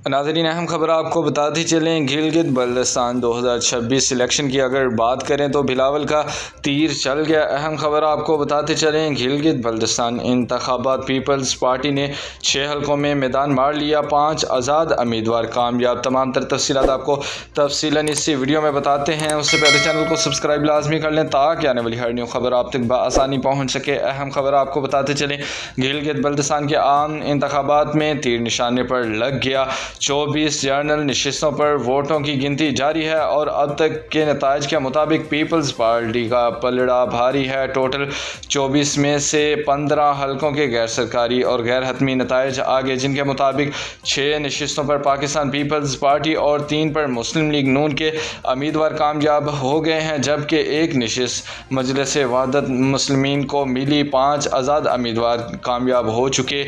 ناظرین، اہم خبر آپ کو بتاتے چلیں، گلگت بلتستان 2026 الیکشن کی اگر بات کریں تو بلاول کا تیر چل گیا۔ اہم خبر آپ کو بتاتے چلیں، گلگت بلتستان انتخابات پیپلز پارٹی نے 6 حلقوں میں میدان مار لیا، 5 آزاد امیدوار کامیاب۔ تمام تر تفصیلات آپ کو تفصیلاً اسی ویڈیو میں بتاتے ہیں۔ اس سے پہلے چینل کو سبسکرائب لازمی کر لیں تاکہ آنے والی ہر نیو خبر آپ تک بآسانی پہنچ سکے۔ اہم خبر آپ کو بتاتے چلیں، گلگت بلتستان کے عام انتخابات میں تیر نشانے پر لگ گیا۔ 24 جنرل نشستوں پر ووٹوں کی گنتی جاری ہے اور اب تک کے نتائج کے مطابق پیپلز پارٹی کا پلڑا بھاری ہے۔ ٹوٹل 24 میں سے 15 حلقوں کے غیر سرکاری اور غیر حتمی نتائج آگے، جن کے مطابق 6 نشستوں پر پاکستان پیپلز پارٹی اور 3 پر مسلم لیگ نون کے امیدوار کامیاب ہو گئے ہیں، جبکہ 1 نشست مجلس وحدت مسلمین کو ملی۔ 5 آزاد امیدوار کامیاب ہو چکے۔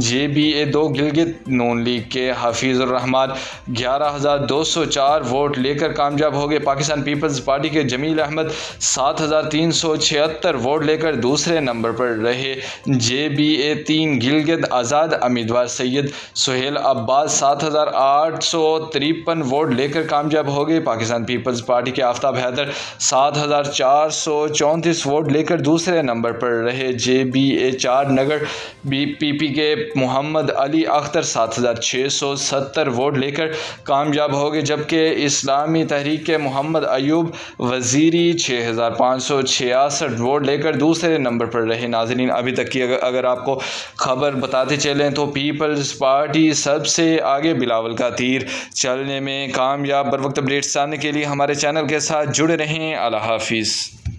JBA-2 گلگت نون لیگ کے حفیظ الرحمان 11,204 ووٹ لے کر کامیاب ہو گئے۔ پاکستان پیپلز پارٹی کے جمیل احمد 7,376 ووٹ لے کر دوسرے نمبر پر رہے۔ JBA-3 گلگت آزاد امیدوار سید سہیل عباس 7,853 ووٹ لے کر کامیاب ہو گئے۔ پاکستان پیپلز پارٹی کے آفتاب حیدر 7,434 ووٹ لے کر دوسرے نمبر پر رہے۔ JBA-4 نگر PP کے محمد علی اختر 7,670 ووٹ لے کر کامیاب ہو گئے، جبکہ اسلامی تحریک کے محمد ایوب وزیری 6,566 ووٹ لے کر دوسرے نمبر پر رہے۔ ناظرین، ابھی تک کی اگر آپ کو خبر بتاتے چلیں تو پیپلز پارٹی سب سے آگے، بلاول کا تیر چلنے میں کامیاب۔ بر وقت اپڈیٹس جاننے کے لیے ہمارے چینل کے ساتھ جڑے رہیں۔ اللہ حافظ۔